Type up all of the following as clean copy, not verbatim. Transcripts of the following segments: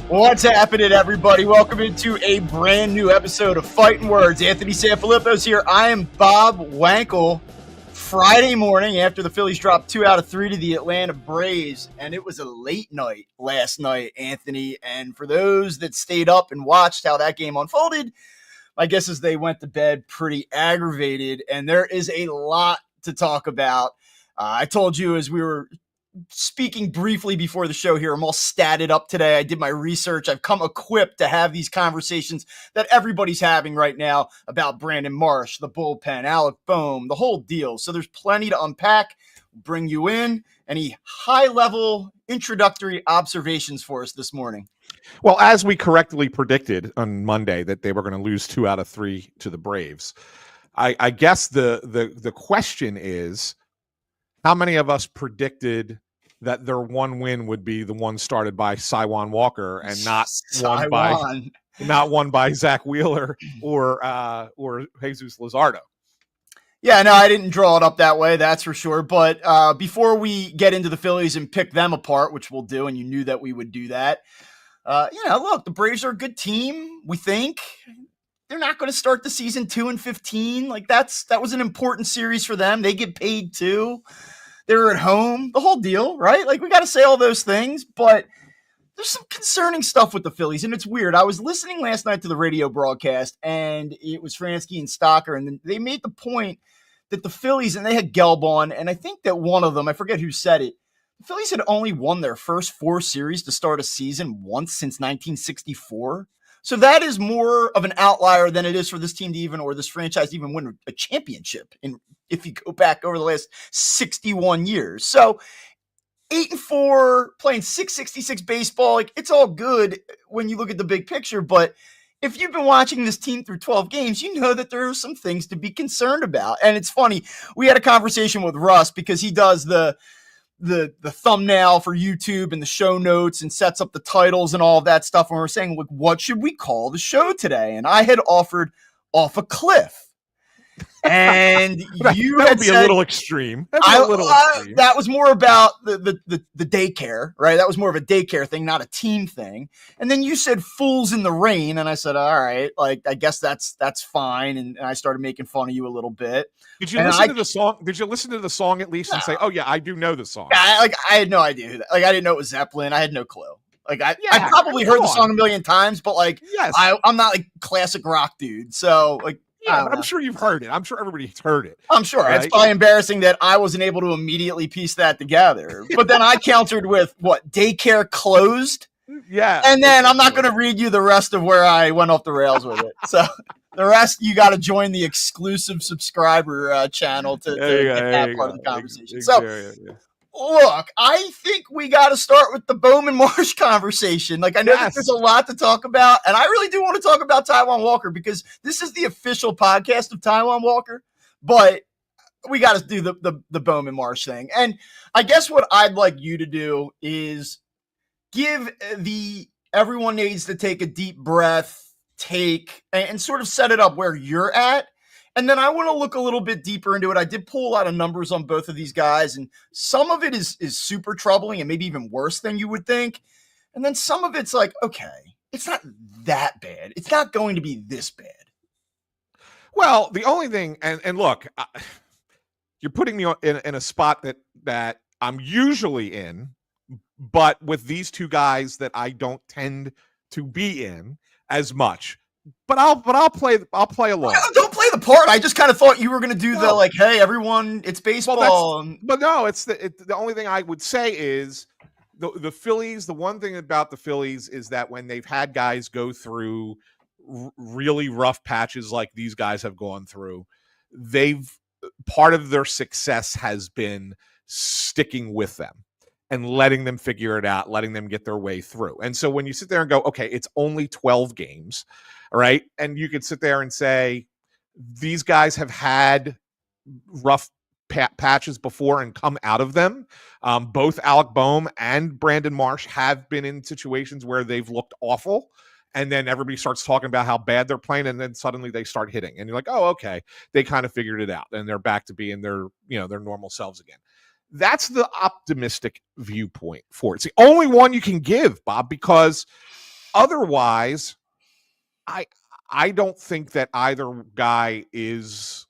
What's happening, everybody? Welcome into a brand new episode of Phightin Words. Anthony SanFilippo's here. I am Bob Wankel. Friday morning after the Phillies dropped 2 out of 3 to the Atlanta Braves, and it was a late night last night, Anthony. And for those that stayed up and watched how that game unfolded, my guess is they went to bed pretty aggravated, and there is a lot to talk about. I told you as we were speaking briefly before the show here, I'm all statted up today. I did my research. I've come equipped to have these conversations that everybody's having right now about Brandon Marsh, the bullpen, Alec Bohm, the whole deal. So there's plenty to unpack. Bring you in. Any high-level introductory observations for us this morning? Well, as we correctly predicted on Monday that they were going to lose 2 out of 3 to the Braves, I guess the question is, how many of us predicted that their one win would be the one started by Taijuan Walker and not one by Zach Wheeler or Jesus Luzardo? Yeah, no, I didn't draw it up that way, that's for sure. But before we get into the Phillies and pick them apart, which we'll do, and you knew that we would do that, look, the Braves are a good team, we think. They're not going to start the season 2-15. Like that was an important series for them. They get paid too. They're at home, the whole deal, right? Like we got to say all those things, but there's some concerning stuff with the Phillies, and it's weird. I was listening last night to the radio broadcast, and it was Fransky and Stocker, and they made the point that the Phillies, and they had Gelb on, and I think that one of them, I forget who said it, the Phillies had only won their first 4 series to start a season once since 1964. So that is more of an outlier than it is for this team to even, or this franchise to even win a championship if you go back over the last 61 years. So 8-4, playing .666 baseball, like it's all good when you look at the big picture. But if you've been watching this team through 12 games, you know that there are some things to be concerned about. And it's funny, we had a conversation with Russ because he does the thumbnail for YouTube and the show notes and sets up the titles and all of that stuff. And we're saying, like, what should we call the show today? And I had offered Off a Cliff. And you that had would be said, a little extreme. Extreme. That was more about the daycare, right? That was more of a daycare thing, not a team thing. And then you said Fools in the Rain, and I said, all right, like I guess that's fine. And I started making fun of you a little bit. Did you listen to the song? Did you listen to the song at least and say, "Oh yeah, I do know the song"? I had no idea who that. Like I didn't know it was Zeppelin. I had no clue. Like I probably heard the song a million times, but like yes. I'm not like classic rock dude. So like. Yeah, but I'm sure you've heard it. I'm sure everybody's heard it. I'm sure. Right? It's probably embarrassing that I wasn't able to immediately piece that together. But then I countered with, what, daycare closed? Yeah. And then I'm not going to read you the rest of where I went off the rails with it. So the rest, you got to join the exclusive subscriber channel to get that part of the conversation. So, look, I think we got to start with the Bohm and Marsh conversation. Like, I know that there's a lot to talk about, and I really do want to talk about Taijuan Walker because this is the official podcast of Taijuan Walker, but we got to do the Bohm and Marsh thing. And I guess what I'd like you to do is give everyone needs to take a deep breath, and sort of set it up where you're at. And then I want to look a little bit deeper into it. I did pull a lot of numbers on both of these guys, and some of it is super troubling and maybe even worse than you would think. And then some of it's like, okay, it's not that bad. It's not going to be this bad. Well, the only thing, and look, you're putting me in a spot that I'm usually in, but with these two guys that I don't tend to be in as much. But I'll play along. Don't play the part. I just kind of thought you were going to do the like, hey, everyone, it's baseball. But no, it's the only thing I would say is the Phillies. The one thing about the Phillies is that when they've had guys go through really rough patches like these guys have gone through, part of their success has been sticking with them and letting them figure it out, letting them get their way through. And so when you sit there and go, okay, it's only 12 games. All right. And you could sit there and say, these guys have had rough patches before and come out of them. Both Alec Bohm and Brandon Marsh have been in situations where they've looked awful. And then everybody starts talking about how bad they're playing. And then suddenly they start hitting. And you're like, oh, okay. They kind of figured it out. And they're back to being their normal selves again. That's the optimistic viewpoint for it. It's the only one you can give, Bob, because Otherwise, I don't think that either guy is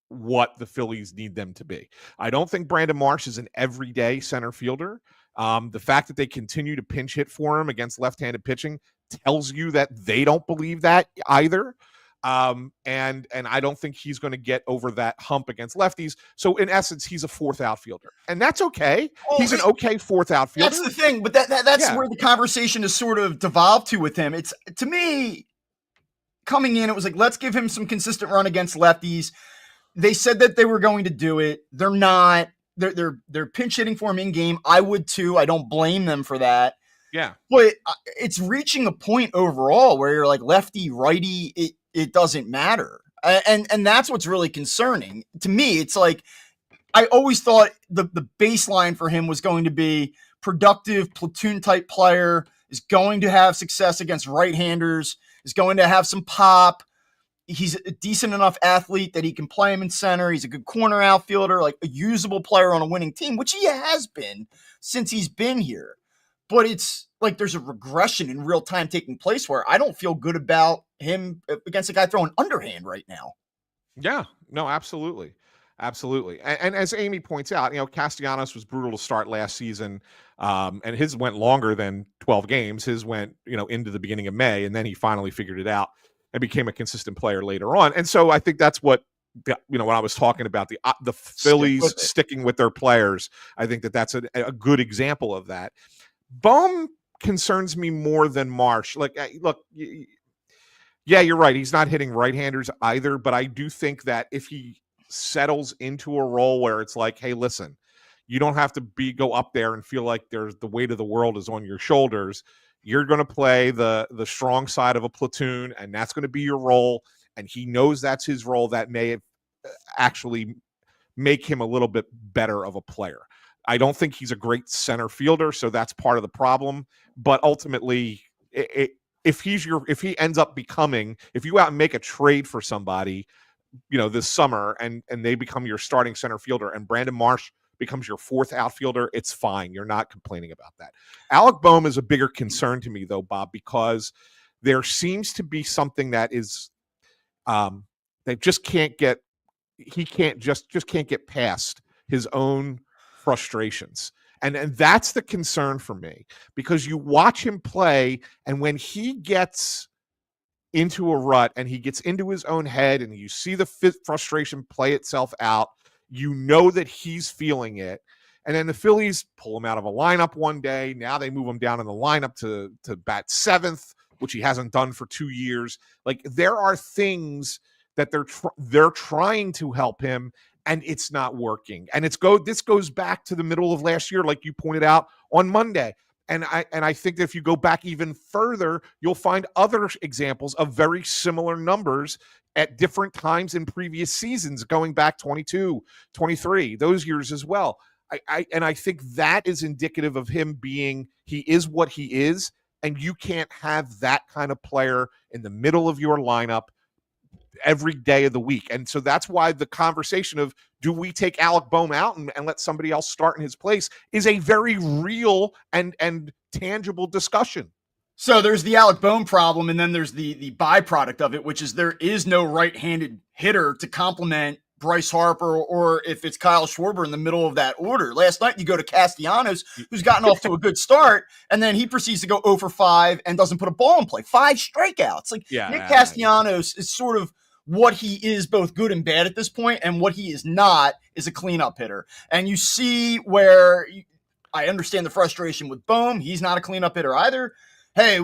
what the Phillies need them to be. I don't think Brandon Marsh is an everyday center fielder. The fact that they continue to pinch hit for him against left-handed pitching tells you that they don't believe that either. And I don't think he's going to get over that hump against lefties. So in essence, he's a fourth outfielder, and that's okay. Well, He's an okay fourth outfielder. That's the thing, but that's where the conversation has sort of devolved to with him. It's, to me, coming in, it was like, let's give him some consistent run against lefties. They said that they were going to do it. They're not. They're pinch hitting for him in game. I would too. I don't blame them for that. Yeah. But it's reaching a point overall where you're like, lefty, righty, it doesn't matter. And that's what's really concerning. To me, it's like, I always thought the baseline for him was going to be productive platoon type player, is going to have success against right-handers, is going to have some pop. He's a decent enough athlete that he can play him in center. He's a good corner outfielder, like a usable player on a winning team, which he has been since he's been here. But it's like there's a regression in real time taking place where I don't feel good about him against a guy throwing underhand right now. Yeah, no, absolutely. Absolutely. And as Amy points out, Castellanos was brutal to start last season. And his went longer than 12 games. His went, into the beginning of May, and then he finally figured it out and became a consistent player later on. And so I think that's what, when I was talking about the Phillies sticking with their players, I think that's a good example of that. Bohm concerns me more than Marsh. Like, look, yeah, you're right. He's not hitting right-handers either, but I do think that if he settles into a role where it's like, hey, listen, you don't have to go up there and feel like there's the weight of the world is on your shoulders. You're going to play the strong side of a platoon, and that's going to be your role. And he knows that's his role. That may actually make him a little bit better of a player. I don't think he's a great center fielder, so that's part of the problem. But ultimately, if he ends up becoming, if you out and make a trade for somebody, this summer, and they become your starting center fielder, and Brandon Marsh becomes your fourth outfielder, it's fine. You're not complaining about that. Alec Bohm is a bigger concern to me, though, Bob, because there seems to be something that is they just can't get. He can't just can't get past his own frustrations. And that's the concern for me, because you watch him play, and when he gets into a rut and he gets into his own head and you see the frustration play itself out, that he's feeling it. And then the Phillies pull him out of a lineup one day. Now they move him down in the lineup to bat seventh, which he hasn't done for 2 years. Like, there are things that they're trying to help him, and it's not working. And this goes back to the middle of last year, like you pointed out on Monday. And I think that if you go back even further, you'll find other examples of very similar numbers at different times in previous seasons, going back 22, 23, those years as well. I think that is indicative of him he is what he is, and you can't have that kind of player in the middle of your lineup every day of the week. And so that's why the conversation of, do we take Alec Bohm out and let somebody else start in his place, is a very real and tangible discussion. So there's the Alec Bohm problem, and then there's the byproduct of it, which is there is no right-handed hitter to complement Bryce Harper, or if it's Kyle Schwarber in the middle of that order. Last night you go to Castellanos, who's gotten off to a good start, and then he proceeds to go 0 for 5 and doesn't put a ball in play. 5 strikeouts. Like, Nick Castellanos is sort of what he is, both good and bad at this point, and what he is not is a cleanup hitter. And you see where I understand the frustration with Bohm. He's not a cleanup hitter either. Hey,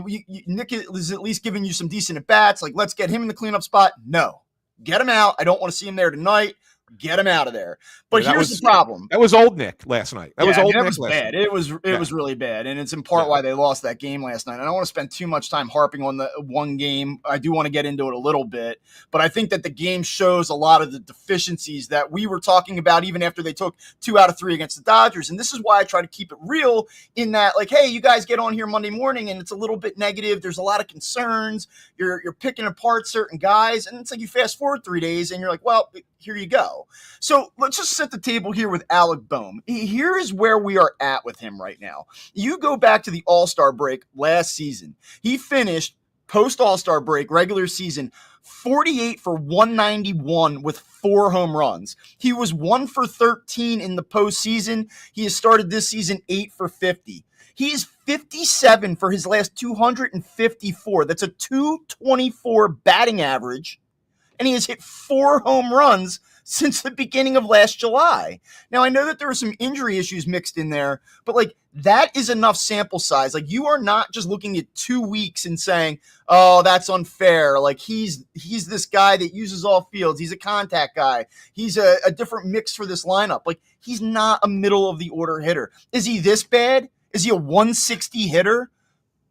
Nick is at least giving you some decent at-bats. Like, let's get him in the cleanup spot. No. Get him out. I don't want to see him there tonight. Get him out of there. But here's the problem. That was old Nick last night. That was bad. It was really bad. And it's in part why they lost that game last night. I don't want to spend too much time harping on the one game. I do want to get into it a little bit. But I think that the game shows a lot of the deficiencies that we were talking about even after they took 2 out of 3 against the Dodgers. And this is why I try to keep it real in that, like, hey, you guys get on here Monday morning and it's a little bit negative. There's a lot of concerns. You're picking apart certain guys. And it's like you fast forward 3 days and you're like, well, here you go. So let's just set the table here with Alec Bohm. Here is where we are at with him right now. You go back to the All-Star break last season. He finished post All-Star break, regular season, 48 for 191 with 4 home runs. He was 1 for 13 in the postseason. He has started this season 8 for 50. He is 57 for his last 254. That's a 224 batting average. And he has hit 4 home runs since the beginning of last July. Now, I know that there are some injury issues mixed in there, but like that is enough sample size. Like you are not just looking at 2 weeks and saying, oh, that's unfair. Like he's this guy that uses all fields. He's a contact guy. He's a different mix for this lineup. Like he's not a middle of the order hitter. Is he this bad? Is he a 160 hitter?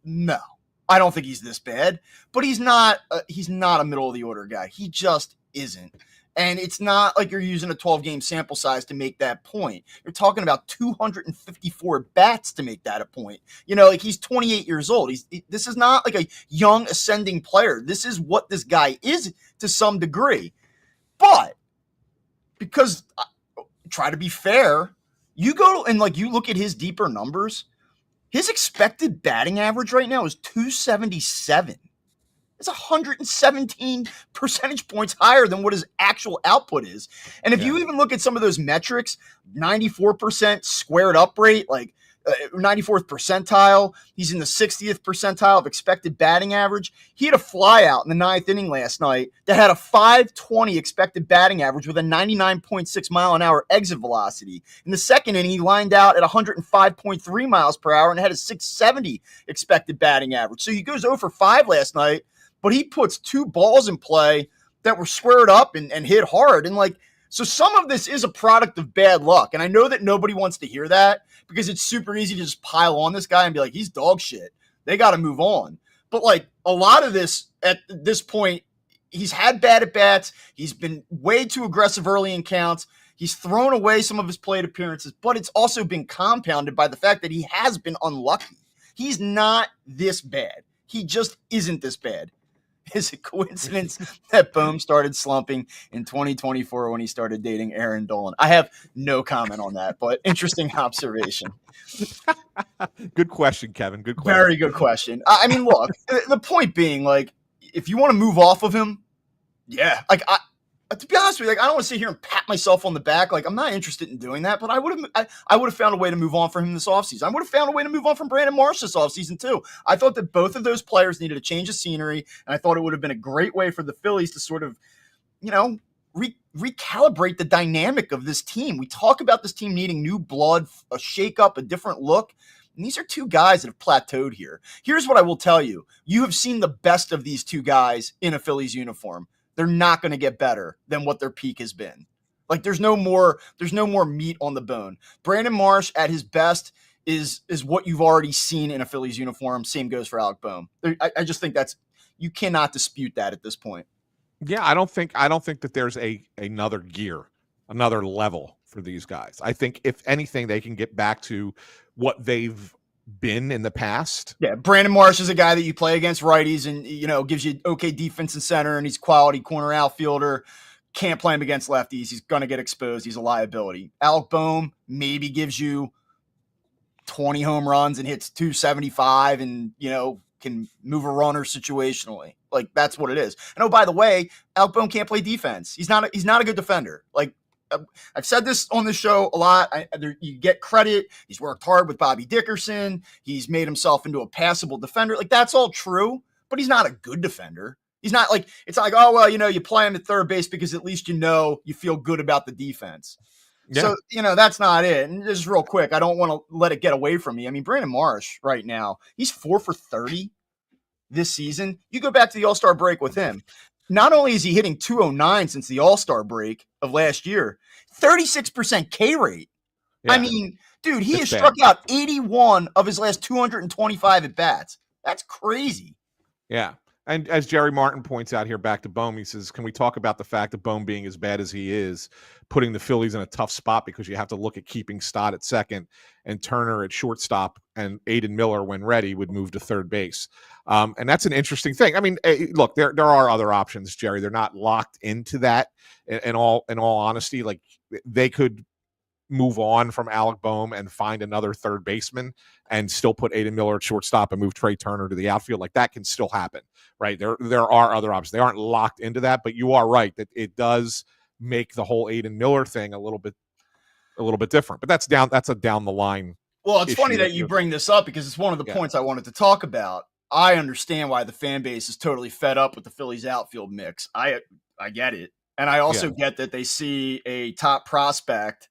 No. I don't think he's this bad, but he's not a middle of the order guy. He just isn't. And it's not like you're using a 12-game sample size to make that point. You're talking about 254 bats to make that a point. You know, like he's 28 years old. This is not like a young ascending player. This is what this guy is to some degree. But because try to be fair, you go and like you look at his deeper numbers. His expected batting average right now is 277. It's 117 percentage points higher than what his actual output is. And if you even look at some of those metrics, 94% squared up rate, like 94th percentile, he's in the 60th percentile of expected batting average. He had a flyout in the 9th inning last night that had a 520 expected batting average with a 99.6 mile an hour exit velocity. In the 2nd inning, he lined out at 105.3 miles per hour and had a 670 expected batting average. So he goes 0 for 5 last night, but he puts 2 balls in play that were squared up and hit hard. And like, so some of this is a product of bad luck. And I know that nobody wants to hear that because it's super easy to just pile on this guy and be like, he's dog shit. They got to move on. But like a lot of this at this point, he's had bad at bats. He's been way too aggressive early in counts. He's thrown away some of his plate appearances, but it's also been compounded by the fact that he has been unlucky. He's not this bad. He just isn't this bad. Is it coincidence that Bohm started slumping in 2024 when he started dating Aaron Dolan? I have no comment on that, but interesting observation. Good question, Kevin. Good question. Very good question. I mean, look, the point being, like, if you want to move off of him, yeah. Like, to be honest with you, like, I don't want to sit here and pat myself on the back. Like, I'm not interested in doing that, but I would have found a way to move on from him this offseason. I would have found a way to move on from Brandon Marsh this offseason too. I thought that both of those players needed a change of scenery, and I thought it would have been a great way for the Phillies to sort of, you know, recalibrate the dynamic of this team. We talk about this team needing new blood, a shakeup, a different look. And these are 2 guys that have plateaued here. Here's what I will tell you. You have seen the best of these 2 guys in a Phillies uniform. They're not going to get better than what their peak has been. Like there's no more meat on the bone. Brandon Marsh at his best is what you've already seen in a Phillies uniform. Same goes for Alec Bohm. I just think you cannot dispute that at this point. Yeah, I don't think that there's another gear, another level for these guys. I think if anything, they can get back to what they've been in the past. Yeah, Brandon Marsh is a guy that you play against righties and, you know, gives you okay defense and center, and he's quality corner outfielder. Can't play him against lefties. He's going to get exposed. He's a liability. Alec Bohm maybe gives you 20 home runs and hits 275 and, you know, can move a runner situationally. Like that's what it is. And oh, by the way, Alec Bohm can't play defense. He's not a good defender. Like I've said this on the show a lot. You get credit. He's worked hard with Bobby Dickerson. He's made himself into a passable defender. Like that's all true, but he's not a good defender. He's not like, it's not like, oh, well, you know, you play him at third base because at least, you know, you feel good about the defense. Yeah. So, you know, that's not it. And just real quick, I don't want to let it get away from me. I mean, Brandon Marsh right now, he's 4 for 30 this season. You go back to the All-Star break with him. Not only is he hitting 209 since the All-Star break of last year, 36% K rate. Yeah. I mean, dude, he has struck out 81 of his last 225 at bats. That's crazy. Yeah. And as Jerry Martin points out here, back to Bohm, he says, can we talk about the fact that Bohm being as bad as he is, putting the Phillies in a tough spot because you have to look at keeping Stott at second and Turner at shortstop, and Aiden Miller, when ready, would move to third base. And that's an interesting thing. I mean, look, there are other options, Jerry. They're not locked into that. In all honesty, like they could move on from Alec Bohm and find another third baseman and still put Aiden Miller at shortstop and move Trey Turner to the outfield. Like that can still happen, right? There are other options. They aren't locked into that, but you are right that it does make the whole Aiden Miller thing a little bit different. But that's a down the line. Well, it's funny that you bring this up because it's one of the points I wanted to talk about. I understand why the fan base is totally fed up with the Phillies outfield mix. I get it. And I also get that they see a top prospect,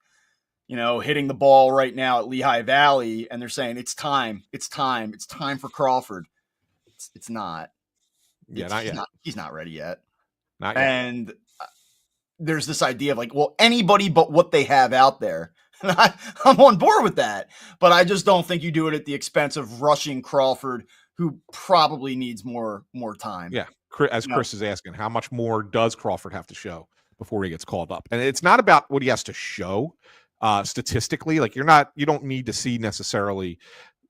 hitting the ball right now at Lehigh Valley, and they're saying it's time for Crawford. It's not. Yeah, not yet. He's not ready yet. Not yet. And there's this idea of like, well, anybody but what they have out there. And I'm on board with that, but I just don't think you do it at the expense of rushing Crawford, who probably needs more time. Yeah. As Chris is asking, how much more does Crawford have to show before he gets called up? And it's not about what he has to show statistically. Like you don't need to see necessarily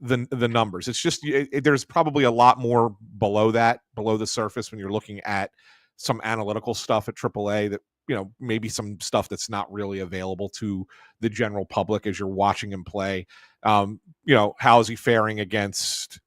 the numbers. It's just there's probably a lot more below the surface when you're looking at some analytical stuff at AAA that maybe some stuff that's not really available to the general public as you're watching him play. How is he faring against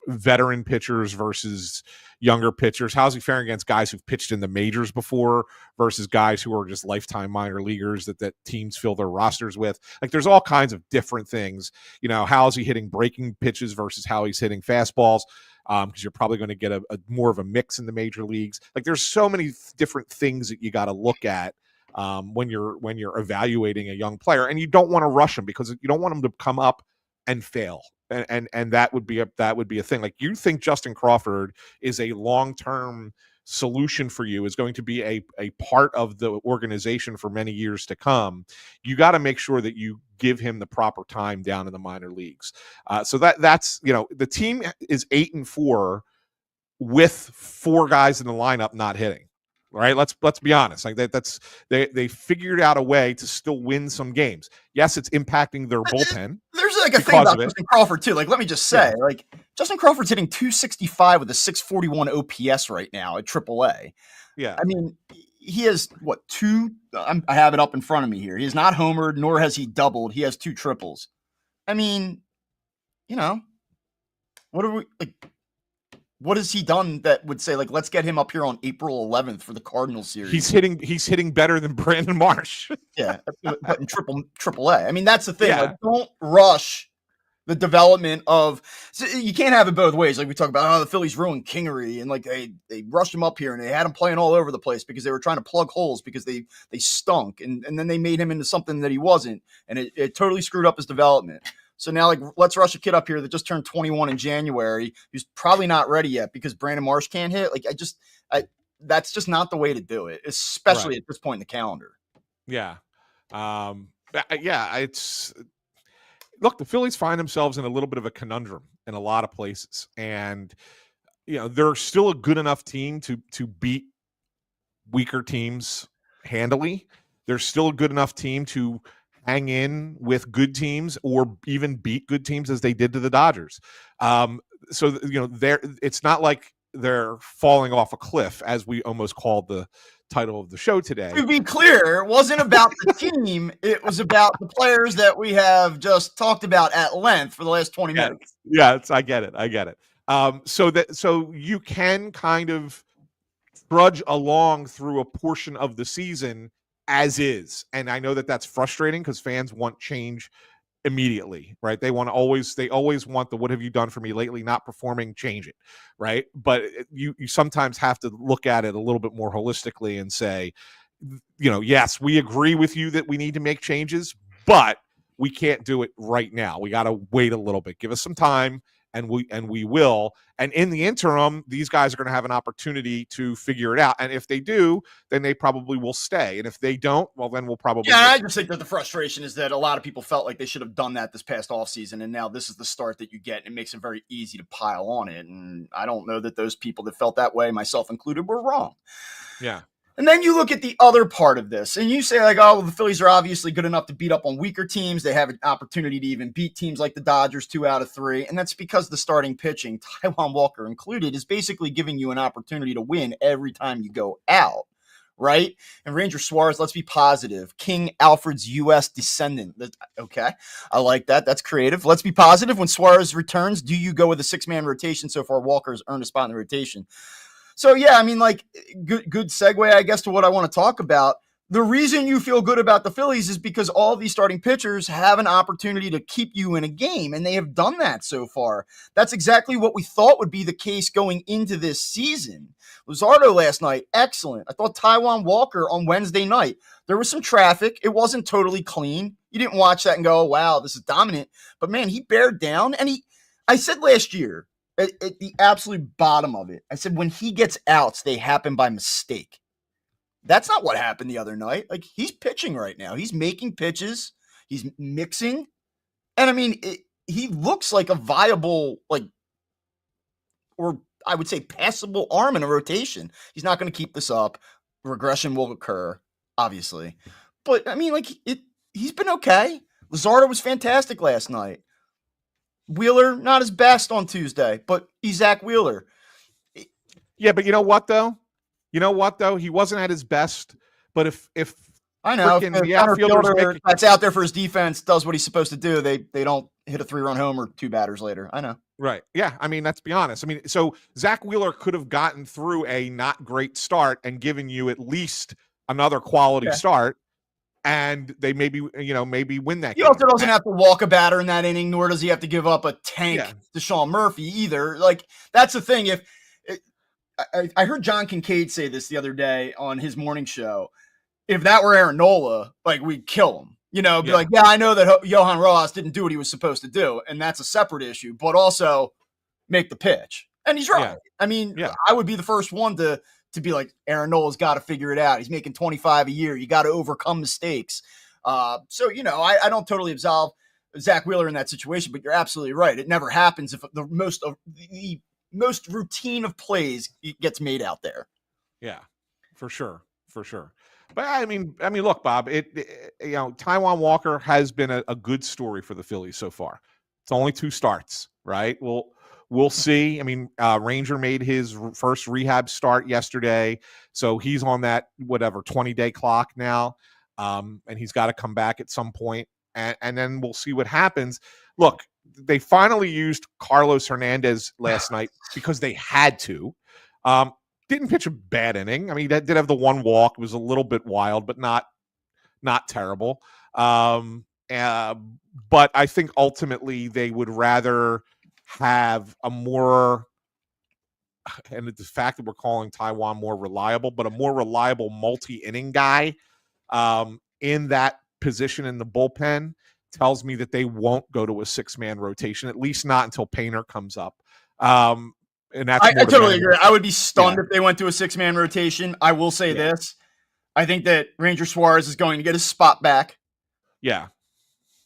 veteran pitchers versus younger pitchers? How's he faring against guys who've pitched in the majors before versus guys who are just lifetime minor leaguers that teams fill their rosters with? Like there's all kinds of different things. How is he hitting breaking pitches versus how he's hitting fastballs? Because you're probably going to get a more of a mix in the major leagues. Like there's so many different things that you got to look at when you're evaluating a young player, and you don't want to rush him because you don't want him to come up and fail. And that would be a thing. Like you think Justin Crawford is a long-term solution for you, is going to be a part of the organization for many years to come. You got to make sure that you give him the proper time down in the minor leagues. So that's the team is 8-4 with 4 guys in the lineup not hitting. Right. Let's be honest. Like they figured out a way to still win some games. Yes, it's impacting their bullpen. There's like a thing about Justin Crawford too. Like, let me just say, like Justin Crawford's hitting .265 with a .641 OPS right now at AAA. Yeah. I mean, he has I have it up in front of me here. He has not homered, nor has he doubled. He has 2 triples. I mean, what are we like? What has he done that would say, like, let's get him up here on April 11th for the Cardinals series? He's hitting better than Brandon Marsh. Yeah, but in triple A. I mean, that's the thing. Yeah. Like, don't rush the development of. So you can't have it both ways. Like we talk about, the Phillies ruined Kingery, and like they rushed him up here and they had him playing all over the place because they were trying to plug holes because they stunk, and then they made him into something that he wasn't, and it totally screwed up his development. So now, like, let's rush a kid up here that just turned 21 in January, who's probably not ready yet because Brandon Marsh can't hit. Like, that's just not the way to do it, especially at this point in the calendar. Yeah. It's look, the Phillies find themselves in a little bit of a conundrum in a lot of places. And, they're still a good enough team to beat weaker teams handily. They're still a good enough team to hang in with good teams or even beat good teams as they did to the Dodgers. It's not like they're falling off a cliff, as we almost called the title of the show today. To be clear, it wasn't about the team. It was about the players that we have just talked about at length for the last 20 minutes. Yeah, I get it. So you can kind of trudge along through a portion of the season as is. And I know that that's frustrating because fans want change immediately, right? They always want the, what have you done for me lately? Not performing, change it. Right. But you sometimes have to look at it a little bit more holistically and say, yes, we agree with you that we need to make changes, but we can't do it right now. We got to wait a little bit, give us some time, and we will. And in the interim, these guys are going to have an opportunity to figure it out. And if they do, then they probably will stay. And if they don't, well, then we'll probably. Yeah, I just think that the frustration is that a lot of people felt like they should have done that this past offseason, and now this is the start that you get, and it makes it very easy to pile on it. And I don't know that those people that felt that way, myself included, were wrong. Yeah. And then you look at the other part of this, and you say, like, oh, well, the Phillies are obviously good enough to beat up on weaker teams. They have an opportunity to even beat teams like the Dodgers 2 out of 3. And that's because the starting pitching, Taijuan Walker included, is basically giving you an opportunity to win every time you go out, right? And Ranger Suarez, let's be positive. King Alfred's U.S. descendant. Okay, I like that. That's creative. Let's be positive. When Suarez returns, do you go with a 6-man rotation? So far, Walker's earned a spot in the rotation. So, yeah, I mean, like, good segue, I guess, to what I want to talk about. The reason you feel good about the Phillies is because all these starting pitchers have an opportunity to keep you in a game, and they have done that so far. That's exactly what we thought would be the case going into this season. Luzardo last night, excellent. I thought Taijuan Walker on Wednesday night, there was some traffic. It wasn't totally clean. You didn't watch that and go, oh, wow, this is dominant. But, man, he bared down, and I said last year, at the absolute bottom of it, I said when he gets outs, they happen by mistake. That's not what happened the other night. Like, he's pitching right now. He's making pitches. He's mixing. And, I mean, he looks like a viable, like, or I would say passable arm in a rotation. He's not going to keep this up. Regression will occur, obviously. But, I mean, like, he's been okay. Luzardo was fantastic last night. Wheeler, not his best on Tuesday, but he's Zach Wheeler. Yeah, but you know what, though? He wasn't at his best. But if I know if the outfielder that's out there for his defense does what he's supposed to do, they don't hit a 3-run homer 2 batters later. I know. Right. Yeah. I mean, let's be honest. I mean, so Zach Wheeler could have gotten through a not great start and given you at least another quality start. And they maybe win that game. He also doesn't have to walk a batter in that inning, nor does he have to give up a tank to Sean Murphy either. Like, that's the thing. I heard John Kincaid say this the other day on his morning show. If that were Aaron Nola, like, we'd kill him. Be like, yeah, I know that Johan Rojas didn't do what he was supposed to do, and that's a separate issue, but also make the pitch. And he's right. Yeah. I mean, I would be the first one to be like, Aaron Nola's got to figure it out. He's making $25 a year. You got to overcome mistakes. So, I don't totally absolve Zach Wheeler in that situation, but you're absolutely right. It never happens if the most routine of plays gets made out there. Yeah, for sure. But I mean, look, Bob, Taijuan Walker has been a good story for the Phillies so far. It's only 2 starts, right? We'll see. I mean, Ranger made his first rehab start yesterday, so he's on that 20-day clock now, and he's got to come back at some point, and then we'll see what happens. Look, they finally used Carlos Hernandez last night because they had to. Didn't pitch a bad inning. I mean, that did have the 1 walk. It was a little bit wild, but not terrible. But I think ultimately they would rather have a more, and the fact that we're calling Taijuan more reliable, but a more reliable multi-inning guy in that position in the bullpen tells me that they won't go to a 6-man rotation, at least not until Painter comes up. And that's I totally agree. I would be stunned if they went to a 6-man rotation. I will say this. I think that Ranger Suarez is going to get his spot back. Yeah.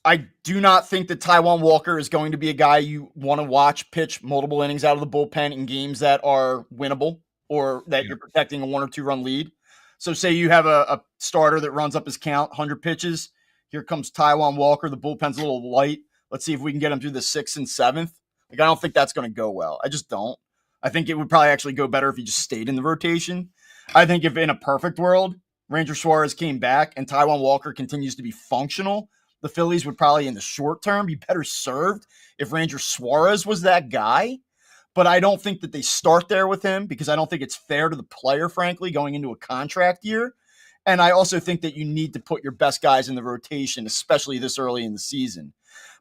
I do not think that Taijuan Walker is going to be a guy you want to watch pitch multiple innings out of the bullpen in games that are winnable or that you're protecting a 1 or 2 run lead. So say you have a starter that runs up his count, 100 pitches. Here comes Taijuan Walker. The bullpen's a little light. Let's see if we can get him through the 6th and 7th. Like, I don't think that's going to go well. I just don't. I think it would probably actually go better if he just stayed in the rotation. I think if in a perfect world, Ranger Suarez came back and Taijuan Walker continues to be functional, the Phillies would probably in the short term be better served if Ranger Suarez was that guy. But I don't think that they start there with him because I don't think it's fair to the player, frankly, going into a contract year. And I also think that you need to put your best guys in the rotation, especially this early in the season.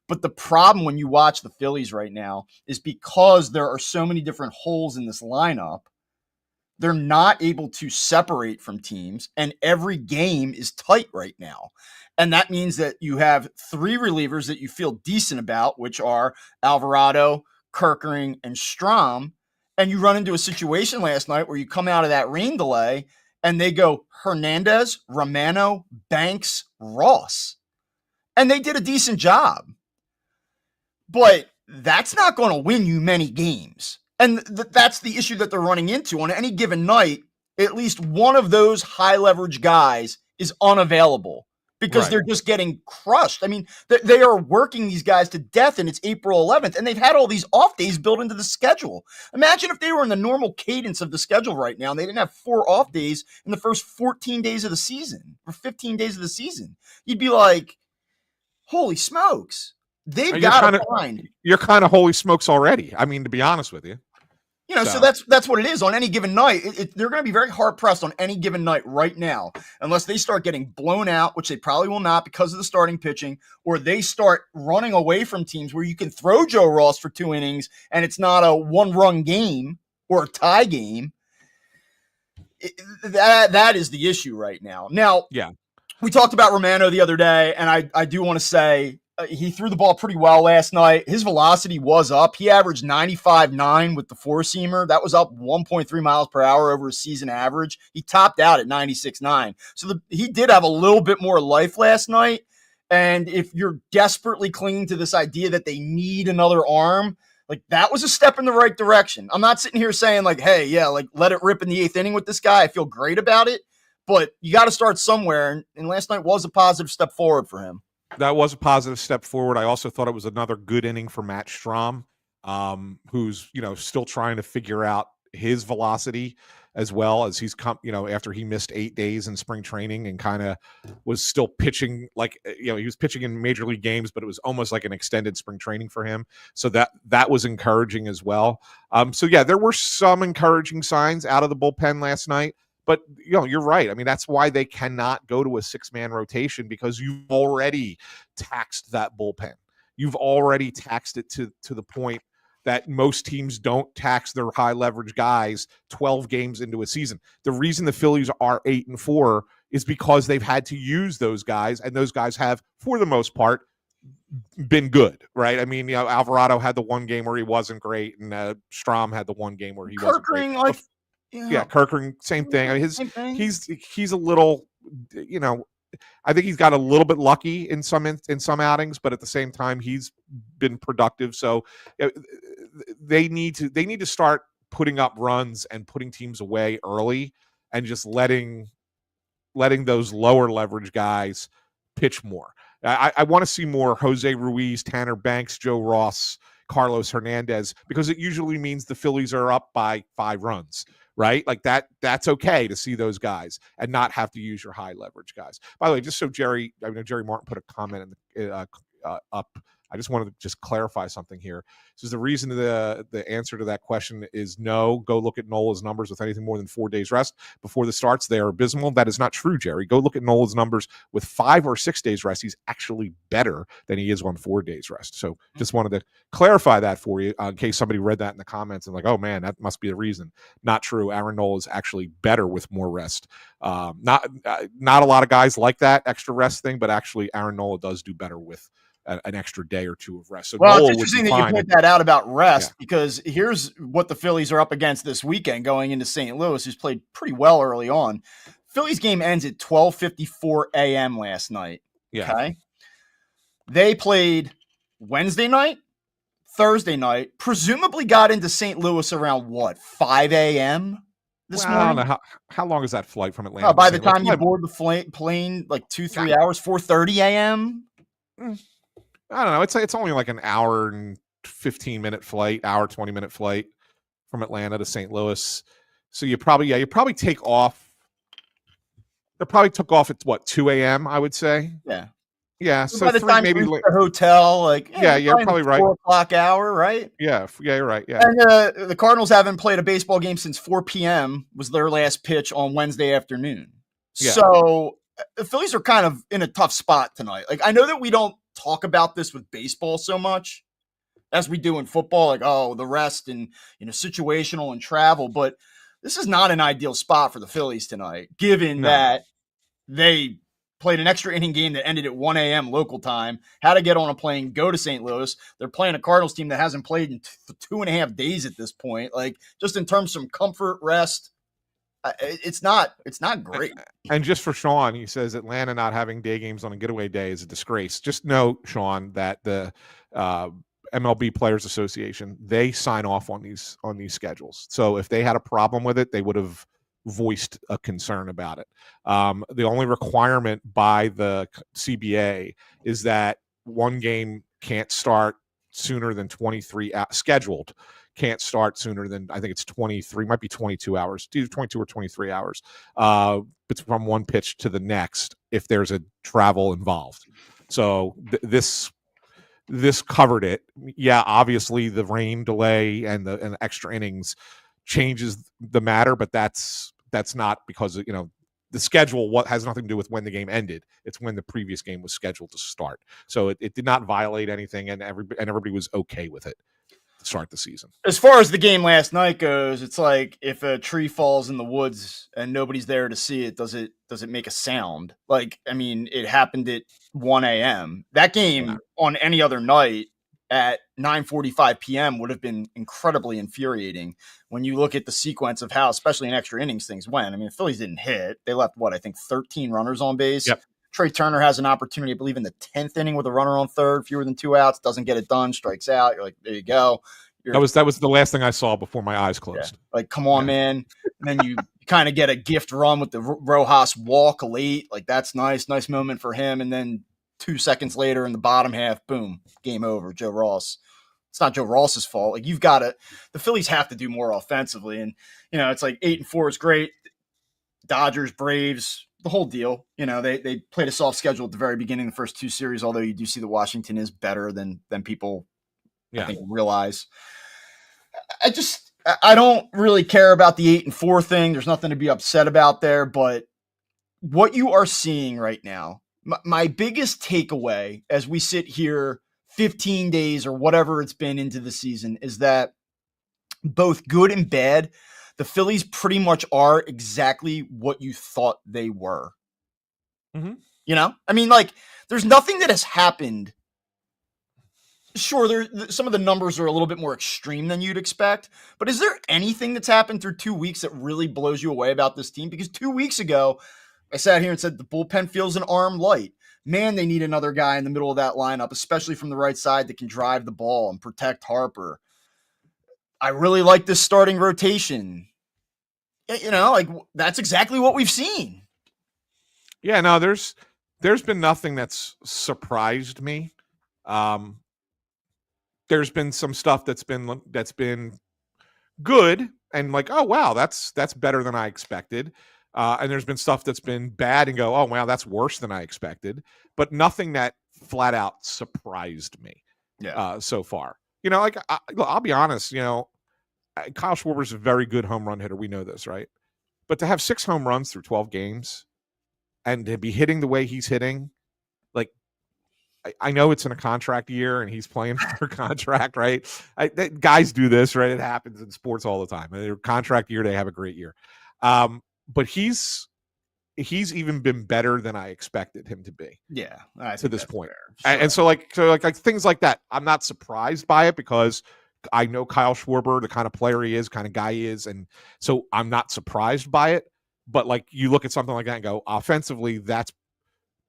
But the problem when you watch the Phillies right now is because there are so many different holes in this lineup, they're not able to separate from teams, and every game is tight right now. And that means that you have 3 relievers that you feel decent about, which are Alvarado, Kerkering, and Strom, and you run into a situation last night where you come out of that rain delay and they go Hernandez, Romano, Banks, Ross. And they did a decent job. But that's not going to win you many games. And that's the issue that they're running into. On any given night, at least one of those high leverage guys is unavailable because they're just getting crushed. I mean, they are working these guys to death, and it's April 11th, and they've had all these off days built into the schedule. Imagine if they were in the normal cadence of the schedule right now, and they didn't have 4 off days in the first 14 days of the season or 15 days of the season. You'd be like, holy smokes. They've got to find. You're kind of holy smokes already. I mean, to be honest with you. So that's what it is on any given night. They're going to be very hard pressed on any given night right now, unless they start getting blown out, which they probably will not because of the starting pitching, or they start running away from teams where you can throw Joe Ross for 2 innings and it's not a 1-run game or a tie game. That is the issue right now. Now, we talked about Romano the other day, and I do want to say he threw the ball pretty well last night. His velocity was up. He averaged 95.9 with the 4-seamer. That was up 1.3 miles per hour over his season average. He topped out at 96.9. So he did have a little bit more life last night. And if you're desperately clinging to this idea that they need another arm, like that was a step in the right direction. I'm not sitting here saying like, hey, yeah, like let it rip in the 8th inning with this guy. I feel great about it. But you got to start somewhere. And last night was a positive step forward for him. That was a positive step forward. I also thought it was another good inning for Matt Strom, who's, still trying to figure out his velocity as well as he's come, after he missed 8 days in spring training and kind of was still pitching like, he was pitching in major league games, but it was almost like an extended spring training for him. So that was encouraging as well. There were some encouraging signs out of the bullpen last night. But, you're right. I mean, that's why they cannot go to a 6-man rotation because you've already taxed that bullpen. You've already taxed it to the point that most teams don't tax their high leverage guys 12 games into a season. The reason the Phillies are 8-4 is because they've had to use those guys, and those guys have, for the most part, been good, right? I mean, Alvarado had the one game where he wasn't great, and Strom had the one game where he wasn't great. Kerkering, same thing. I mean, he's a little, I think he's got a little bit lucky in some outings, but at the same time, he's been productive. So they need to start putting up runs and putting teams away early, and just letting those lower leverage guys pitch more. I want to see more Jose Ruiz, Tanner Banks, Joe Ross, Carlos Hernandez, because it usually means the Phillies are up by 5 runs. Right? Like that's okay to see those guys and not have to use your high leverage guys. By the way, just so Jerry Martin put a comment in the, up. I just wanted to just clarify something here. So the reason the answer to that question is no. Go look at Nola's numbers with anything more than 4 days rest before the starts. They are abysmal. That is not true, Jerry. Go look at Nola's numbers with 5 or 6 days rest. He's actually better than he is on 4 days rest. So just wanted to clarify that for you in case somebody read that in the comments and like, oh man, that must be the reason. Not true. Aaron Nola is actually better with more rest. Not a lot of guys like that extra rest thing, but actually Aaron Nola does do better with an extra day or 2 of rest. So well, Nola, it's interesting that you point that out about rest because here's what the Phillies are up against this weekend going into St. Louis, who's played pretty well early on. Phillies game ends at 12:54 a.m. last night. Yeah. Okay. They played Wednesday night, Thursday night, presumably got into St. Louis around 5 a.m. this morning? I don't know. How long is that flight from Atlanta? By the time you board the plane, like 2-3 hours, 4:30 a.m.? I don't know. It's only like an hour and 15-minute flight, 20-minute flight from Atlanta to St. Louis. So you probably take off. They probably took off at 2 a.m. I would say. Yeah. Yeah. So by the time maybe you reach the hotel, you're probably right. 4 o'clock hour, right? Yeah, you're right. Yeah. And the Cardinals haven't played a baseball game since 4 p.m. was their last pitch on Wednesday afternoon. Yeah. So the Phillies are kind of in a tough spot tonight. Like I know that we don't talk about this with baseball so much as we do in football, like, oh, the rest and, situational and travel. But this is not an ideal spot for the Phillies tonight, given that they played an extra inning game that ended at 1 a.m. local time, had to get on a plane, go to St. Louis. They're playing a Cardinals team that hasn't played in 2.5 days at this point. Like, just in terms of some comfort, rest, it's not great. And just for Sean, he says Atlanta not having day games on a getaway day is a disgrace. Just know, Sean, that the MLB Players Association, they sign off on these schedules. So if they had a problem with it, they would have voiced a concern about it. The only requirement by the CBA is that one game can't start sooner than 23 scheduled can't start sooner than, I think it's 23, might be 22 hours, 22 or 23 hours. It's from one pitch to the next if there's a travel involved. So this covered it. Yeah, obviously the rain delay and the extra innings changes the matter, but that's not because of, the schedule. What has nothing to do with when the game ended. It's when the previous game was scheduled to start. So it did not violate anything, and everybody was okay with it to start the season. As far as the game last night goes, it's like if a tree falls in the woods and nobody's there to see it, does it make a sound? Like, I mean, it happened at 1 a.m. That game on any other night at 9:45 p.m. would have been incredibly infuriating when you look at the sequence of how, especially in extra innings, things went. I mean, the Phillies didn't hit. They left, 13 runners on base. Yep. Trey Turner has an opportunity, I believe, in the 10th inning with a runner on third, fewer than 2 outs, doesn't get it done, strikes out. You're like, there you go. That was the last thing I saw before my eyes closed. Yeah. Like, come on, man. And then you kind of get a gift run with the Rojas walk late. Like, that's nice. Nice moment for him. And then 2 seconds later in the bottom half, boom, game over. Joe Ross. It's not Joe Ross's fault. Like, the Phillies have to do more offensively. And, it's like 8-4 is great. Dodgers, Braves, the whole deal. They played a soft schedule at the very beginning of the first 2 series, although you do see that Washington is better than people I think realize. I don't really care about the 8-4 thing. There's nothing to be upset about there, but what you are seeing right now, my biggest takeaway as we sit here 15 days or whatever it's been into the season is that both good and bad, the Phillies pretty much are exactly what you thought they were. Mm-hmm. I mean, like, there's nothing that has happened. Sure, some of the numbers are a little bit more extreme than you'd expect, but is there anything that's happened through 2 weeks that really blows you away about this team? Because 2 weeks ago, I sat here and said the bullpen feels an arm light. Man, they need another guy in the middle of that lineup, especially from the right side, that can drive the ball and protect Harper. I really like this starting rotation. Like, that's exactly what we've seen. Yeah, no, there's been nothing that's surprised me. There's been some stuff that's been good and like, oh wow, that's better than I expected. And there's been stuff that's been bad and go, oh wow, that's worse than I expected. But nothing that flat out surprised me. So far. Like I'll be honest. Kyle Schwarber's a very good home run hitter. We know this, right? But to have 6 home runs through 12 games and to be hitting the way he's hitting, like, I know it's in a contract year and he's playing for a contract, right? Guys do this, right? It happens in sports all the time. Their contract year, they have a great year. But he's even been better than I expected him to be. Yeah, to this point. Sure. And so like things like that, I'm not surprised by it because I know Kyle Schwarber, the kind of player he is, kind of guy he is, and so I'm not surprised by it. But like you look at something like that and go, offensively, that's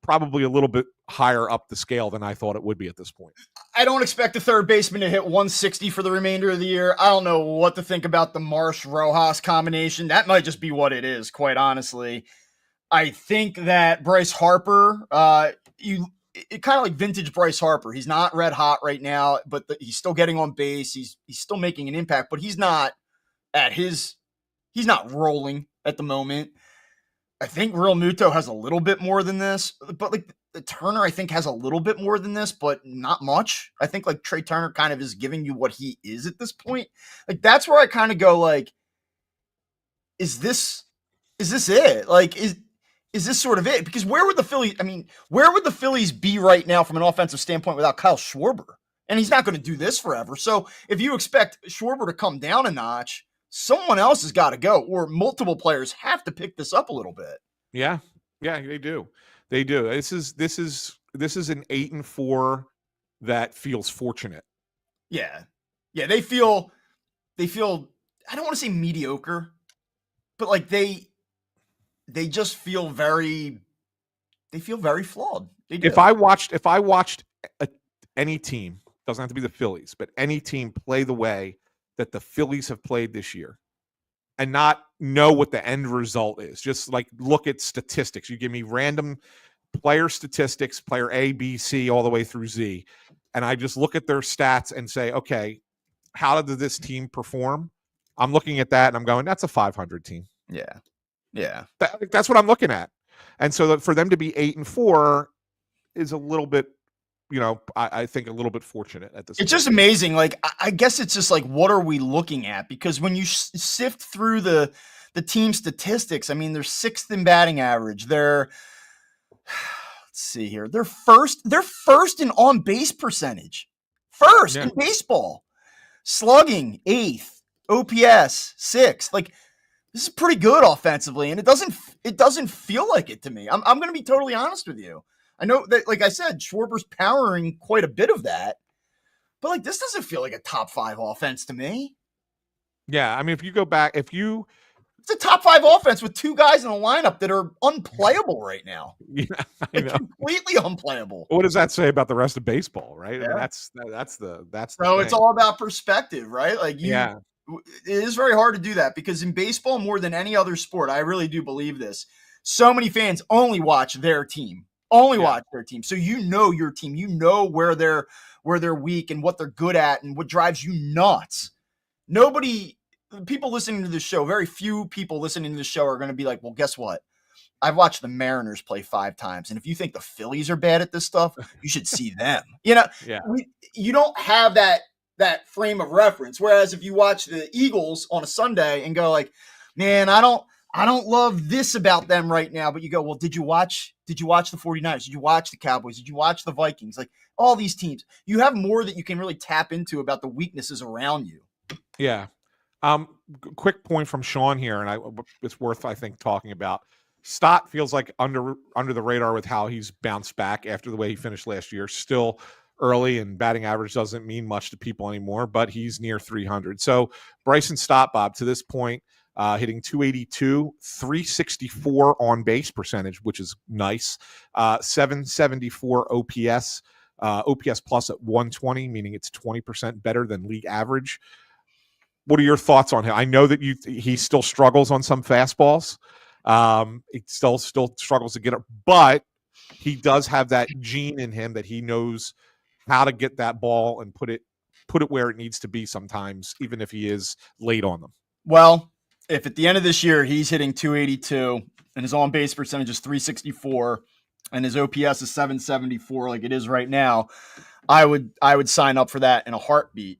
probably a little bit higher up the scale than I thought it would be at this point. I don't expect the third baseman to hit 160 for the remainder of the year. I don't know what to think about the Marsh-Rojas combination. That might just be what it is, quite honestly. I think that Bryce Harper, it kind of like vintage Bryce Harper. He's not red hot right now, but he's still getting on base. He's still making an impact, but he's not rolling at the moment. I think Real Muto has a little bit more than this, but like Turner, I think has a little bit more than this, but not much. I think like Trey Turner kind of is giving you what he is at this point. Like, that's where I kind of go like, is this it? Like, is this sort of it? Because where would the Phillies be right now from an offensive standpoint without Kyle Schwarber? And he's not going to do this forever. So if you expect Schwarber to come down a notch, someone else has got to go, or multiple players have to pick this up a little bit. Yeah, they do. They do. This is an 8-4 that feels fortunate. Yeah. Yeah, they feel I don't want to say mediocre, but like they just feel very flawed. They do. If I watched any team, doesn't have to be the Phillies, but any team play the way that the Phillies have played this year and not know what the end result is, just like look at statistics. You give me random player statistics, player A, B, C, all the way through Z, and I just look at their stats and say, okay, how did this team perform? I'm looking at that and I'm going, that's a 500 team. Yeah. Yeah. That's what I'm looking at. And so for them to be 8-4 is a little bit, I think a little bit fortunate at this point. It's just amazing. Like, I guess it's just like, what are we looking at? Because when you sift through the team statistics, I mean, they're 6th in batting average. They're, let's see here. They're first in on base percentage. First in baseball. Slugging 8th. OPS 6th. Like, this is pretty good offensively, and it doesn't feel like it to me. I'm going to be totally honest with you. I know that, like I said, Schwarber's powering quite a bit of that, but like this doesn't feel like a top 5 offense to me. Yeah, I mean, if you go back, it's a top 5 offense with 2 guys in the lineup that are unplayable right now. Yeah, I know. Completely unplayable. What does that say about the rest of baseball, right? Yeah. I mean, that's the so thing. It's all about perspective, right? Like yeah. It is very hard to do that because in baseball, more than any other sport, I really do believe this. So many fans only watch their team, watch their team. So you know your team, you know where they're weak and what they're good at and what drives you nuts. People listening to this show, very few people listening to the show are going to be like, well, guess what? I've watched the Mariners play 5 times. And if you think the Phillies are bad at this stuff, you should see them. Yeah. You don't have that frame of reference. Whereas if you watch the Eagles on a Sunday and go like, man, I don't love this about them right now. But you go, well, did you watch the 49ers? Did you watch the Cowboys? Did you watch the Vikings? Like all these teams, you have more that you can really tap into about the weaknesses around you. Yeah. Quick point from Sean here. And it's worth, I think, talking about. Stott feels like under the radar with how he's bounced back after the way he finished last year. Still early, and batting average doesn't mean much to people anymore, but he's near 300. So Bryson Stott, Bob, to this point, hitting 282, 364 on base percentage, which is nice. 774 OPS, OPS plus at 120, meaning it's 20% better than league average. What are your thoughts on him? I know that he still struggles on some fastballs. He still struggles to get it, but he does have that gene in him that he knows how to get that ball and put it where it needs to be sometimes, even if he is late on them. Well, if at the end of this year he's hitting 282 and his on base percentage is 364 and his OPS is 774 like it is right now, I would sign up for that in a heartbeat.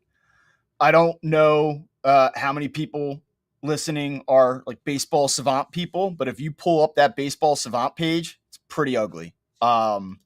I don't know how many people listening are like baseball savant people, but if you pull up that baseball savant page, it's pretty ugly. Bat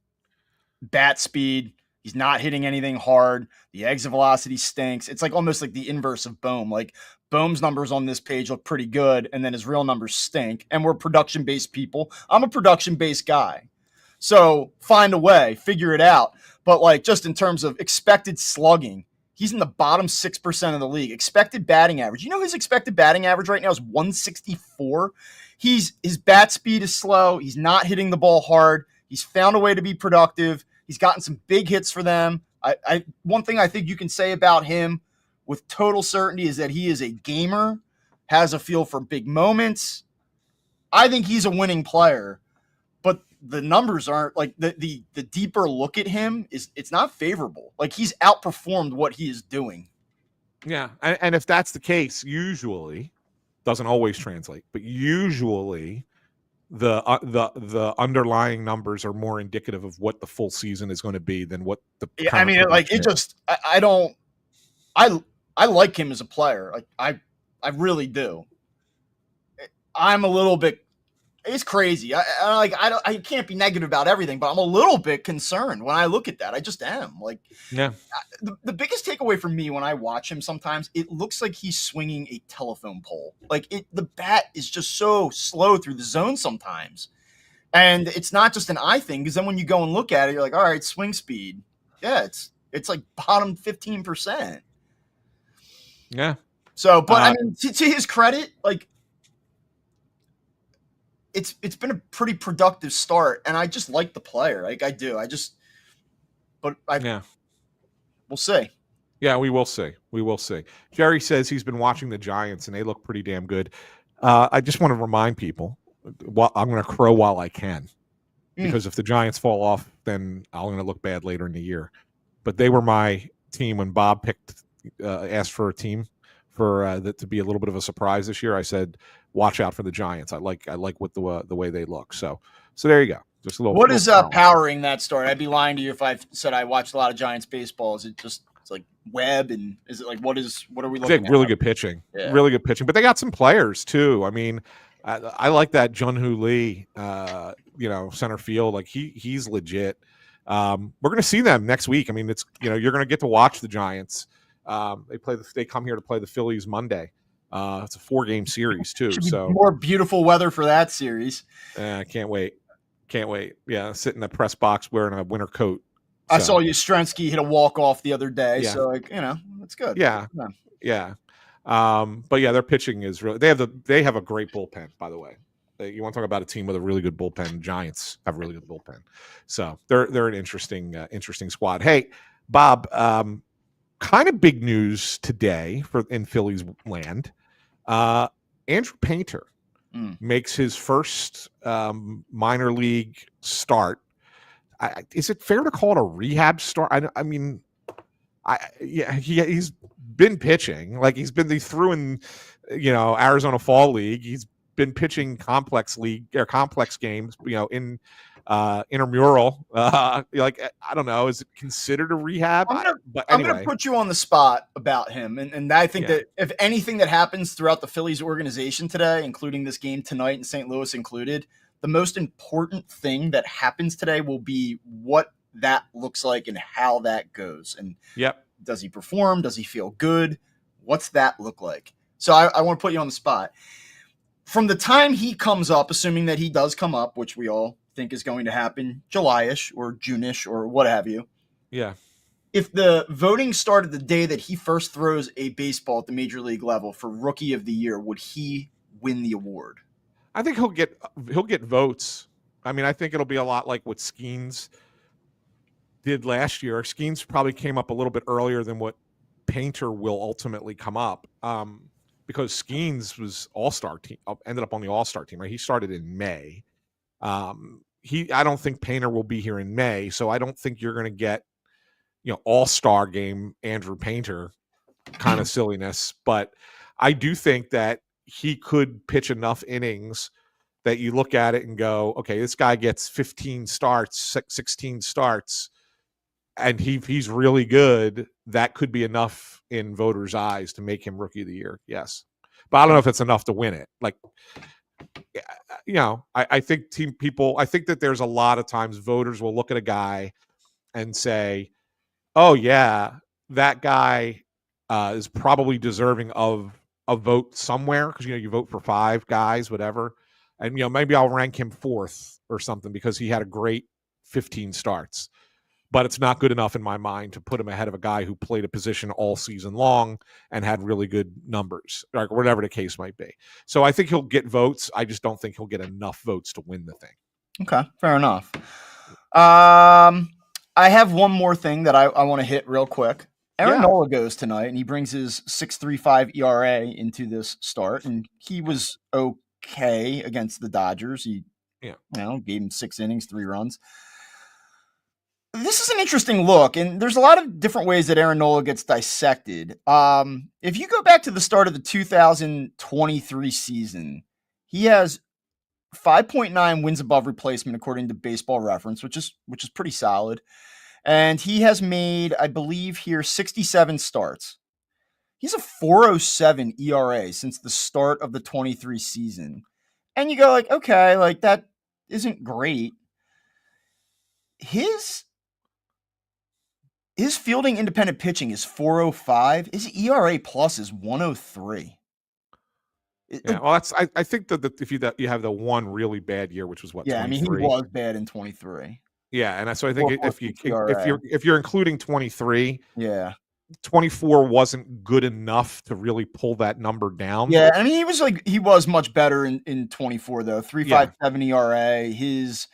speed, he's not hitting anything hard. The exit velocity stinks. It's like almost like the inverse of Bohm. Like Bohm's numbers on this page look pretty good, and then his real numbers stink. And we're production-based people. I'm a production-based guy. So find a way, figure it out. But like just in terms of expected slugging, he's in the bottom 6% of the league. Expected batting average. You know his expected batting average right now is 164. His bat speed is slow. He's not hitting the ball hard. He's found a way to be productive. He's gotten some big hits for them. One thing I think you can say about him with total certainty is that he is a gamer, has a feel for big moments. I think he's a winning player, but the numbers aren't like the deeper look at him it's not favorable. Like he's outperformed what he is doing. Yeah. And if that's the case, usually doesn't always translate, but usually the underlying numbers are more indicative of what the full season is going to be than what the I mean like it just I like him as a player. Like I really do. I'm a little bit, it's crazy. I can't be negative about everything, but I'm a little bit concerned when I look at that. I just am. Like, yeah. The biggest takeaway for me when I watch him sometimes, it looks like he's swinging a telephone pole. Like the bat is just so slow through the zone sometimes. And it's not just an eye thing, because then when you go and look at it, you're like, all right, swing speed. Yeah, it's like bottom 15%. Yeah. So, but I mean, to his credit, like it's been a pretty productive start, and I just like the player. Like I do. Yeah. We'll see. Yeah, we will see. We will see. Jerry says he's been watching the Giants, and they look pretty damn good. I just want to remind people, I'm going to crow while I can, because if the Giants fall off, then I'm going to look bad later in the year. But they were my team when Bob asked for a team for that to be a little bit of a surprise this year. I said, watch out for the Giants. I like what the way they look. So there you go. Just a little. What is powering that story? I'd be lying to you if I said I watched a lot of Giants baseball. Is it just it's like Webb, and is it like what are we looking at? Really good pitching. Yeah. Really good pitching. But they got some players too. I mean, I like that Jun-Hoo Lee, center field. Like he's legit. We're going to see them next week. I mean, it's you're going to get to watch the Giants. They come here to play the Phillies Monday. It's a 4-game series too. So more beautiful weather for that series. I can't wait. Yeah, sit in the press box wearing a winter coat. So. I saw Yastrzemski hit a walk-off the other day, so that's good. Yeah. But yeah, their pitching is really. They have a great bullpen, by the way. You want to talk about a team with a really good bullpen? Giants have a really good bullpen, so they're an interesting squad. Hey, Bob, kind of big news today in Phillies land. Andrew Painter makes his first minor league start. Is it fair to call it a rehab start? He's been pitching. Like he threw in, Arizona Fall League. He's been pitching complex games, in intramural. I don't know. Is it considered a rehab? I'm going to put you on the spot about him. And I think that if anything that happens throughout the Phillies organization today, including this game tonight in St. Louis included, the most important thing that happens today will be what that looks like and how that goes. And does he perform? Does he feel good? What's that look like? So I want to put you on the spot. From the time he comes up, assuming that he does come up, which we all think is going to happen, July-ish or June-ish or what have you. Yeah. If the voting started the day that he first throws a baseball at the major league level for Rookie of the Year, would he win the award? I think he'll get votes. I mean, I think it'll be a lot like what Skeens did last year. Skeens probably came up a little bit earlier than what Painter will ultimately come up, because Skeens was All-Star team, ended up on the All-Star team. Right, he started in May. I don't think Painter will be here in May, so I don't think you're going to get All-Star game Andrew Painter kind of silliness. But I do think that he could pitch enough innings that you look at it and go, okay, this guy gets 15 starts, 16 starts, and he's really good. That could be enough in voters' eyes to make him Rookie of the Year. Yes. But I don't know if it's enough to win it. Like, I think I think that there's a lot of times voters will look at a guy and say, oh yeah, that guy is probably deserving of a vote somewhere, because you vote for 5 guys, whatever, and maybe I'll rank him 4th or something because he had a great 15 starts, but it's not good enough in my mind to put him ahead of a guy who played a position all season long and had really good numbers, or whatever the case might be. So I think he'll get votes. I just don't think he'll get enough votes to win the thing. Okay, fair enough. I have one more thing that I want to hit real quick. Aaron Nola goes tonight, and he brings his 6.35 ERA into this start, and he was okay against the Dodgers. He gave him 6 innings, 3 runs. This is an interesting look, and there's a lot of different ways that Aaron Nola gets dissected. If you go back to the start of the 2023 season, he has 5.9 wins above replacement according to Baseball Reference, which is pretty solid. And he has made, I believe here, 67 starts. He's a 4.07 ERA since the start of the 23 season. And you go like, okay, like that isn't great. His fielding independent pitching is 4.05. His ERA plus is 1.03. Yeah, well, I think that if you have the one really bad year, which was what, Yeah, I mean, he 23. was bad in 23. Yeah, and so I think if 4.46 ERA. you're including 23, Yeah. 24 wasn't good enough to really pull that number down. Yeah, I mean, he was much better in 24 though. Yeah. 3.57 ERA. His,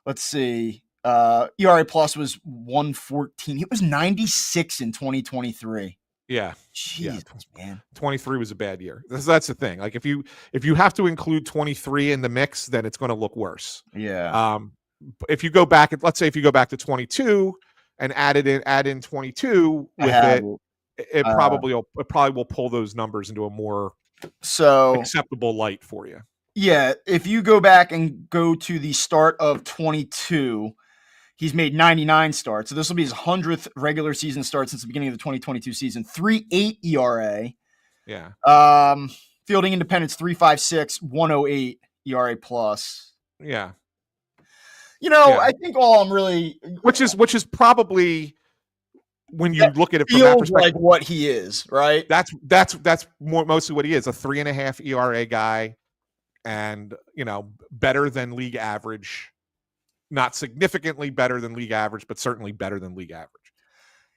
let's see, ERA plus was 1.14. He was 96 in 2023. Yeah. Jesus, man. 23 was a bad year. That's the thing. Like if you have to include 23 in the mix, then it's going to look worse. Yeah. If you go back, let's say if you go back to 22 and add in 22 with it probably will pull those numbers into a more acceptable light for you. Yeah, if you go back and go to the start of 22, he's made 99 starts. So this will be his 100th regular season start since the beginning of the 2022 season. 3.8 ERA. Yeah. Fielding independence 3.56, 1.08 ERA plus. Yeah. I think all I'm really, which is probably, when you look at it from that perspective, like what he is, right? That's mostly what he is, a 3.5 ERA guy, and better than league average, not significantly better than league average, but certainly better than league average.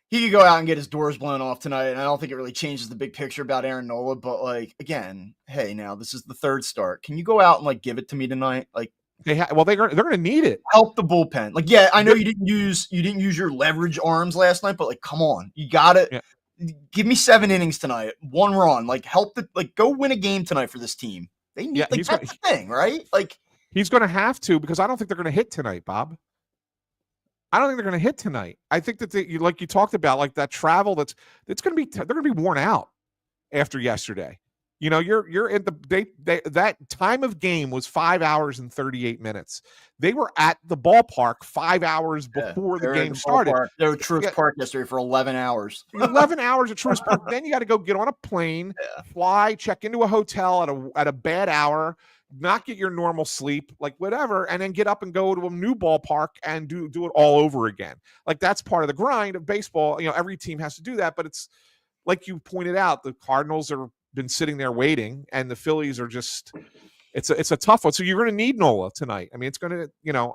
He could go out and get his doors blown off tonight, and I don't think it really changes the big picture about Aaron Nola. But again, hey, now this is the third start. Can you go out and give it to me tonight? They're going to need it. Help the bullpen. Yeah, I know you didn't use your leverage arms last night, but come on, you got it. Yeah. Give me 7 innings tonight, 1 run. Help go win a game tonight for this team. They need that's the thing, right? He's going to have to, because I don't think they're going to hit tonight, Bob. I don't think they're going to hit tonight. I think that like you talked about, that travel they're going to be worn out after yesterday. You're in that time of game was 5 hours and 38 minutes. They were at the ballpark 5 hours before the game started. They were at Truist Park yesterday for 11 hours. 11 hours at Truist Park. Then you got to go get on a plane, fly, check into a hotel at a bad hour, not get your normal sleep, whatever, and then get up and go to a new ballpark and do it all over again. That's part of the grind of baseball. Every team has to do that, but it's like you pointed out, the Cardinals are been sitting there waiting, and the Phillies are just it's a tough one. So you're going to need Nola tonight. I mean, it's going to,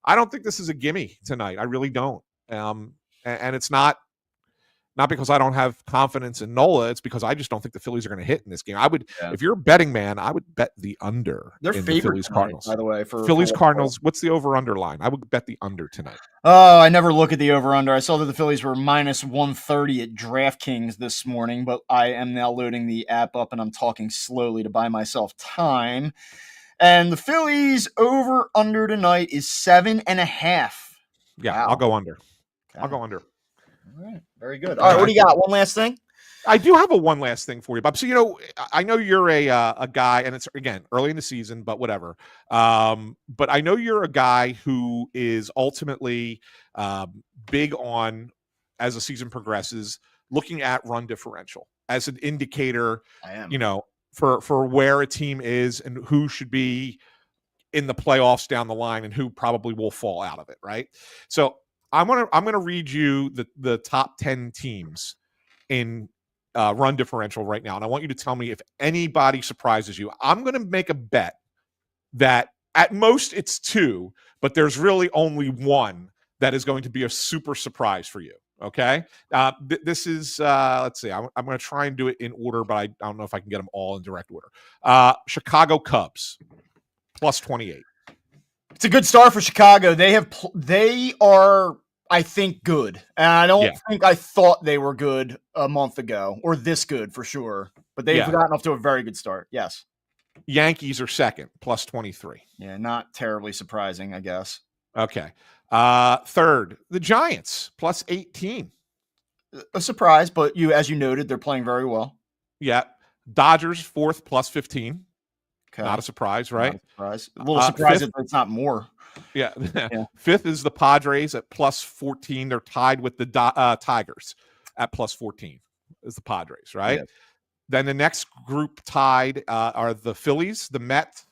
I don't think this is a gimme tonight. I really don't. And it's not because I don't have confidence in Nola. It's because I just don't think the Phillies are going to hit in this game. If you're a betting man, I would bet the under. They're in favorite the Phillies tonight, Cardinals. by the way. Phillies Cardinals, what's the over-under line? I would bet the under tonight. Oh, I never look at the over-under. I saw that the Phillies were minus 130 at DraftKings this morning, but I am now loading the app up and I'm talking slowly to buy myself time. And the Phillies over-under tonight is 7.5. Yeah, wow. I'll go under. Okay. I'll go under. All right, very good. All right, what do you got? One last thing? I do have one last thing for you, Bob. So, I know you're a guy, and it's, again, early in the season, but whatever. But I know you're a guy who is ultimately big on, as the season progresses, looking at run differential as an indicator, for where a team is and who should be in the playoffs down the line and who probably will fall out of it, right? So I'm gonna read you the top 10 teams in run differential right now, and I want you to tell me if anybody surprises you. I'm going to make a bet that at most it's 2, but there's really only 1 that is going to be a super surprise for you. Okay, this is let's see. I'm going to try and do it in order, but I don't know if I can get them all in direct order. Chicago Cubs plus 28. It's a good start for Chicago. They are, I think, good. And I don't think I thought they were good a month ago, or this good for sure. But they've gotten off to a very good start. Yes. Yankees are second, plus 23. Yeah, not terribly surprising, I guess. Okay. Third, the Giants, plus 18. A surprise, but as you noted, they're playing very well. Yeah. Dodgers, fourth, plus 15. Okay. Not a surprise, right? A little surprised that it's not more. Yeah. Fifth is the Padres at plus 14. They're tied with the Tigers at plus 14. Is the Padres, right? Yes. Then the next group tied are the Phillies, the Mets,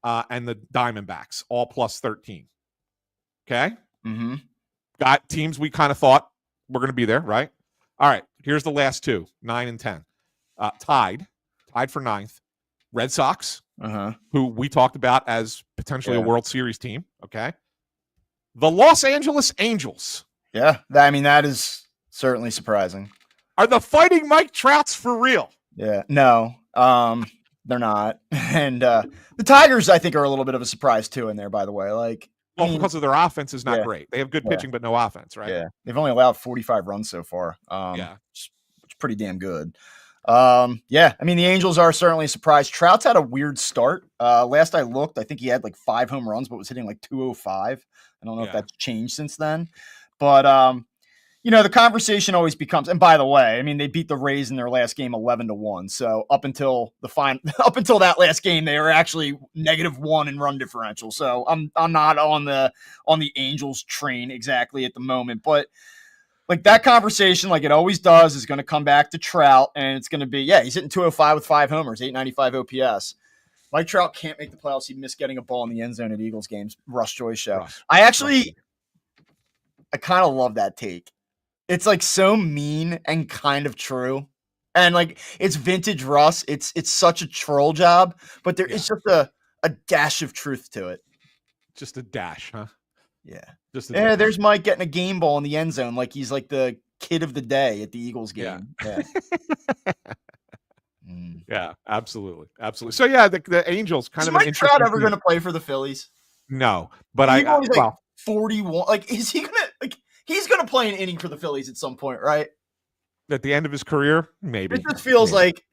and the Diamondbacks, all plus 13. Okay? Mm-hmm. Got teams we kind of thought were going to be there, right? All right. Here's the last 2, 9 and 10. Tied for 9th. Red Sox, Uh-huh. who we talked about as potentially Yeah. a World Series team. Okay. The Los Angeles Angels. Yeah. That is certainly surprising. Are the Fighting Mike Trouts for real? Yeah. No. They're not. And the Tigers, I think, are a little bit of a surprise too in there, by the way. Like, because of their offense is not yeah. great. They have good pitching, but no offense, right? Yeah. They've only allowed 45 runs so far. Yeah. Which is pretty damn good. Yeah, the Angels are certainly a surprise. Trout's had a weird start. Last I looked, I think he had like 5 home runs, but was hitting like 205. I don't know if that's changed since then. But the conversation always becomes, and by the way, they beat the Rays in their last game 11-1. So up until that last game, they were actually -1 in run differential. So I'm not on the Angels train exactly at the moment, but like that conversation, like it always does, is going to come back to Trout, and it's going to be, he's hitting 205 with 5 homers, 895 OPS. Mike Trout can't make the playoffs. He missed getting a ball in the end zone at Eagles games. Russ Joy show. I kind of love that take. It's like so mean and kind of true. And like it's vintage Russ. It's such a troll job, but there is just a dash of truth to it. Just a dash, huh? Yeah. There's Mike getting a game ball in the end zone like he's like the kid of the day at the Eagles game. Yeah. Yeah, absolutely. So yeah, the Angels kind of Mike Trout ever going to play for the Phillies? No, but he's 41. Like, is he going to he's going to play an inning for the Phillies at some point, right? At the end of his career, maybe. It just feels like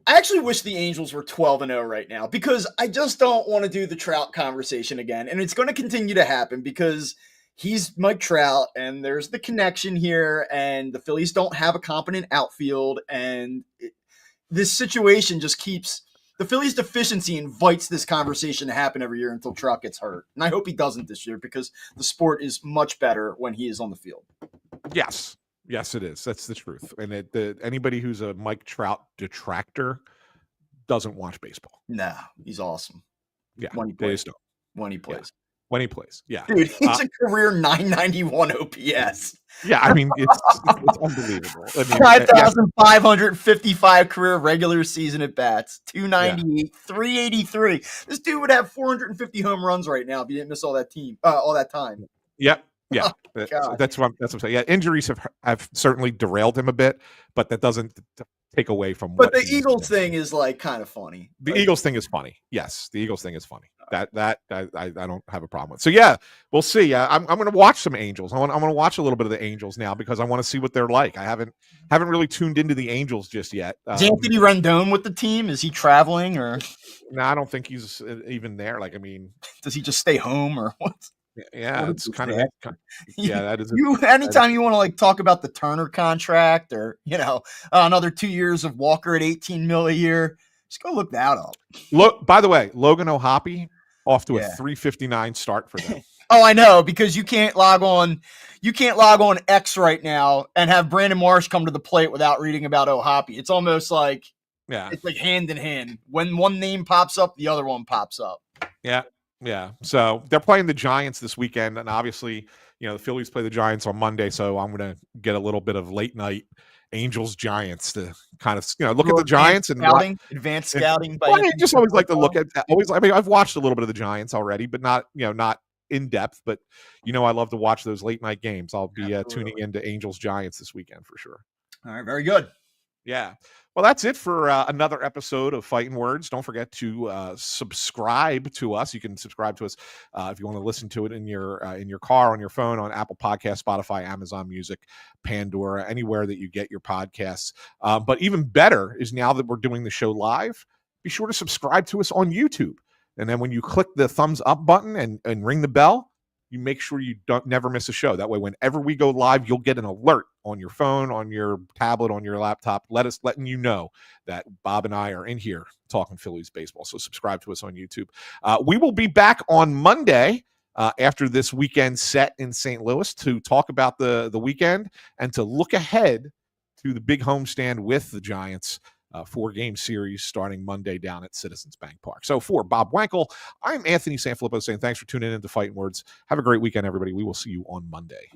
I actually wish the Angels were 12-0 right now because I just don't want to do the Trout conversation again. And it's going to continue to happen because he's Mike Trout and there's the connection here and the Phillies don't have a competent outfield. And this situation just keeps the Phillies deficiency invites this conversation to happen every year until Trout gets hurt. And I hope he doesn't this year because the sport is much better when he is on the field. Yes, it is. That's the truth. And anybody who's a Mike Trout detractor doesn't watch baseball. No, he's awesome. Yeah, when he plays. Yeah, dude, he's a career 991 OPS. Yeah, it's unbelievable. 5,555 career regular season at bats, 298, 383. This dude would have 450 home runs right now if he didn't miss all that time. Yep. Yeah, that's what I'm saying. Yeah, injuries have certainly derailed him a bit, but that doesn't take away from. But the Eagles thing is like kind of funny. The Eagles thing is funny. Yes, the Eagles thing is funny. That I don't have a problem with. So yeah, we'll see. I'm going to watch some Angels. I'm going to watch a little bit of the Angels now because I want to see what they're like. I haven't really tuned into the Angels just yet. Is Anthony Rendon with the team? Is he traveling or? No, I don't think he's even there. Does he just stay home or what? Yeah, it's kind of that is. Anytime you want to talk about the Turner contract or another 2 years of Walker at $18 million a year, just go look that up. Look, by the way, Logan O'Hoppe off to a 359 start for them. Oh, I know because you can't log on X right now and have Brandon Marsh come to the plate without reading about O'Hoppe. It's almost like it's like hand in hand. When one name pops up, the other one pops up. Yeah. So they're playing the Giants this weekend. And obviously, the Phillies play the Giants on Monday. So I'm going to get a little bit of late night Angels Giants to kind of, look at the Giants and advanced scouting. I just always like to look at I've watched a little bit of the Giants already, but not in depth, but I love to watch those late night games. I'll be tuning into Angels Giants this weekend for sure. All right. Very good. Yeah. Well, that's it for another episode of Phightin Words. Don't forget to subscribe to us. You can subscribe to us if you want to listen to it in your car, on your phone, on Apple Podcasts, Spotify, Amazon Music, Pandora, anywhere that you get your podcasts. But even better is now that we're doing the show live, be sure to subscribe to us on YouTube. And then when you click the thumbs up button and ring the bell, you make sure you never miss a show. That way, whenever we go live, you'll get an alert on your phone, on your tablet, on your laptop, letting you know that Bob and I are in here talking Phillies baseball. So subscribe to us on YouTube. We will be back on Monday after this weekend set in St. Louis to talk about the weekend and to look ahead to the big homestand with the Giants. 4-game series starting Monday down at Citizens Bank Park. So for Bob Wankel, I'm Anthony SanFilippo saying thanks for tuning in to Phightin Words. Have a great weekend, everybody. We will see you on Monday.